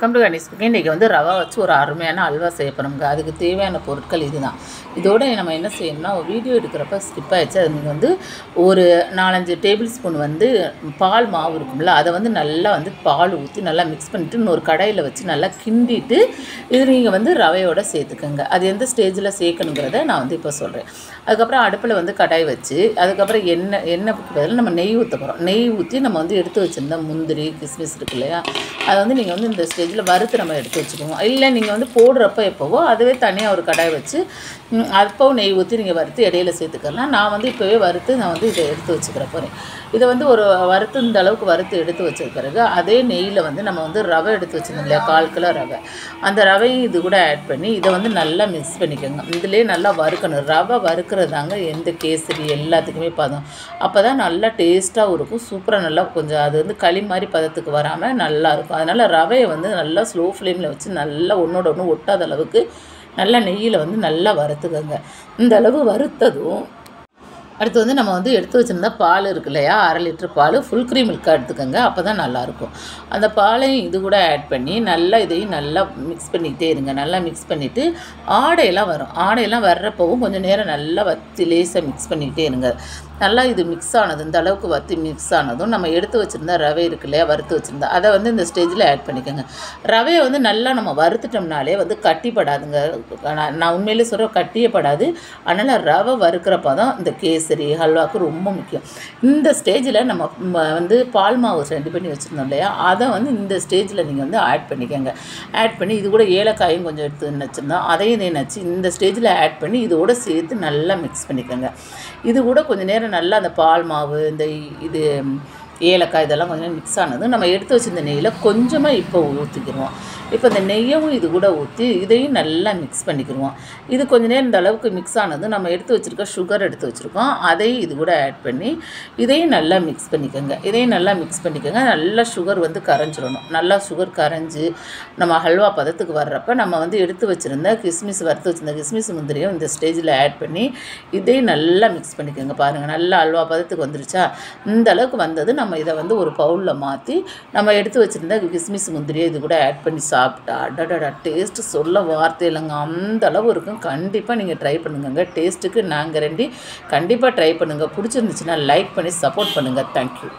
Welcome to Ganesh cooking. இன்றைக்கி வந்து ரவா வச்சு ஒரு அருமையான அல்வா செய்ய போகிறோம்ங்க. அதுக்கு தேவையான பொருட்கள் இதுதான். இதோடு நம்ம என்ன செய்யணும்னா, ஒரு வீடியோ எடுக்கிறப்ப ஸ்கிப் ஆகிடுச்சு. அது நீங்கள் வந்து ஒரு 4-5 டேபிள் ஸ்பூன் வந்து பால் மாவு இருக்கும்ல, அதை வந்து நல்லா வந்து பால் ஊற்றி நல்லா மிக்ஸ் பண்ணிவிட்டு இன்னொரு கடாயில் வச்சு நல்லா கிண்டிட்டு இது நீங்கள் வந்து ரவையோடு சேர்த்துக்கோங்க. அது எந்த ஸ்டேஜில் சேர்க்கணுங்கிறத நான் வந்து இப்போ சொல்கிறேன். அதுக்கப்புறம் அடுப்பில் வந்து கடாய் வச்சு அதுக்கப்புறம் எண்ணெய்க்கு பதில் நம்ம நெய் ஊற்ற போகிறோம். நெய் ஊற்றி நம்ம வந்து எடுத்து வச்சுருந்த முந்திரி கிஸ்மிஸ் இருக்கு இல்லையா, அதை வந்து நீங்கள் வந்து இந்த ஸ்டேஜில் வறுத்து நம்ம எடுத்து வச்சுக்குவோம். இல்லை நீங்கள் வந்து போடுறப்ப எப்போவோ அதுவே தனியாக ஒரு கடாய் வச்சு அப்போவும் நெய் ஊற்றி நீங்கள் வறுத்து இடையில சேர்த்துக்கலாம். நான் வந்து இப்போவே வறுத்து நான் வந்து இதை எடுத்து வச்சுக்கிற போகிறேன். இதை வந்து ஒரு வறுத்து இந்த அளவுக்கு வறுத்து எடுத்து வச்ச பிறகு அதே நெய்யில் வந்து நம்ம வந்து ரவை எடுத்து வச்சுருந்தோம் இல்லையா, 1/4 கிலோ ரவை, அந்த ரவையும் இது கூட ஆட் பண்ணி இதை வந்து நல்லா மிக்ஸ் பண்ணிக்கோங்க. இதுலேயே நல்லா வறுக்கணும். ரவை வறுக்கிறதாங்க எந்த கேசரி எல்லாத்துக்குமே பதம். அப்போ தான் நல்லா டேஸ்ட்டாகவும் இருக்கும், சூப்பராக நல்லா கொஞ்சம் அது வந்து களி மாதிரி பதத்துக்கு வராமல் நல்லாயிருக்கும். அதனால் ரவையை வந்து நல்லா ஸ்லோ ஃப்ளேமில் வச்சு நல்லா ஒன்றோட ஒன்று ஒட்டாத அளவுக்கு நல்லா நெய்யில் வந்து நல்லா வறுத்துக்கோங்க. இந்த அளவு வறுத்ததும் அடுத்து வந்து நம்ம வந்து எடுத்து வச்சுருந்தா பால் இருக்கு இல்லையா, 1/2 லிட்டர் பால் ஃபுல் க்ரீம் மில்காக எடுத்துக்கோங்க. அப்போ தான் நல்லாயிருக்கும். அந்த பாலையும் இது கூட ஆட் பண்ணி நல்லா இதையும் நல்லா மிக்ஸ் பண்ணிக்கிட்டே இருங்க. நல்லா மிக்ஸ் பண்ணிவிட்டு ஆடையெல்லாம் வரும். ஆடையெல்லாம் வர்றப்பவும் கொஞ்சம் நேரம் நல்லா வற்றி லேசாக மிக்ஸ் பண்ணிக்கிட்டே இருங்க. நல்லா இது மிக்ஸ் ஆனது, இந்த அளவுக்கு வற்றி மிக்ஸ் ஆனதும் நம்ம எடுத்து வச்சுருந்தா ரவை இருக்கு இல்லையா, வறுத்து வச்சுருந்தா அதை வந்து இந்த ஸ்டேஜில் ஆட் பண்ணிக்கோங்க. ரவையை வந்து நல்லா நம்ம வறுத்துட்டோம்னாலே வந்து கட்டிப்படாதுங்க. நான் உண்மையிலே சொல்கிறேன், கட்டியே படாது. அதனால் ரவை வறுக்கிறப்ப தான் இந்த கேசரி ஹல்வாவுக்கு ரொம்ப முக்கியம். இந்த ஸ்டேஜில் நம்ம வந்து பால் மாவு ரெடி பண்ணி வச்சுருந்தோம் இல்லையா, அதை வந்து இந்த ஸ்டேஜில் நீங்கள் வந்து ஆட் பண்ணிக்கோங்க. ஆட் பண்ணி இது கூட ஏலக்காயும் கொஞ்சம் எடுத்து நச்சுருந்தோம், அதையும் இதே நச்சு இந்த ஸ்டேஜில் ஆட் பண்ணி இதோடு சேர்த்து நல்லா மிக்ஸ் பண்ணிக்கோங்க. இது கூட கொஞ்சம் நேரம் நல்லா அந்த பால் மாவு இந்த இது ஏலக்காய் இதெல்லாம் கொஞ்சம் மிக்ஸ் ஆனது நம்ம எடுத்து வச்சுருந்த நெய்யில் கொஞ்சமாக இப்போ ஊற்றிக்கிடுவோம். இப்போ இந்த நெய்யவும் இது கூட ஊற்றி இதையும் நல்லா மிக்ஸ் பண்ணிக்கிடுவோம். இது கொஞ்சம் நேரம் இந்த அளவுக்கு மிக்ஸ் ஆனது நம்ம எடுத்து வச்சுருக்க சுகர் எடுத்து வச்சுருக்கோம், அதையும் இது கூட ஆட் பண்ணி இதையும் நல்லா மிக்ஸ் பண்ணிக்கோங்க. இதையும் நல்லா மிக்ஸ் பண்ணிக்கோங்க. நல்லா சுகர் வந்து கரைஞ்சிடணும். நல்லா சுகர் கரைஞ்சி நம்ம ஹல்வா பதத்துக்கு வர்றப்ப நம்ம வந்து எடுத்து வச்சுருந்த கிஸ்மிஸ் வறுத்து வச்சுருந்த கிஸ்மிஸ் முந்திரியும் இந்த ஸ்டேஜில் ஆட் பண்ணி இதையும் நல்லா மிக்ஸ் பண்ணிக்கோங்க. பாருங்கள், நல்லா ஹல்வா பதத்துக்கு வந்துருச்சா. இந்த அளவுக்கு வந்தது நம்ம இதை வந்து ஒரு பவுலில் மாற்றி நம்ம எடுத்து வச்சுருந்த கிஸ்மிஸ் முந்திரியை இது கூட ஆட் பண்ணி சாப்பிட்டா அடடா டேஸ்ட்டு சொல்ல வார்த்தை இல்லைங்க, அந்த அளவு இருக்கும். கண்டிப்பாக நீங்கள் ட்ரை பண்ணுங்க. டேஸ்ட்டுக்கு நாங்கள் ரெண்டி கண்டிப்பாக ட்ரை பண்ணுங்கள். பிடிச்சிருந்துச்சுன்னா லைக் பண்ணி சப்போர்ட் பண்ணுங்கள். தேங்க்யூ.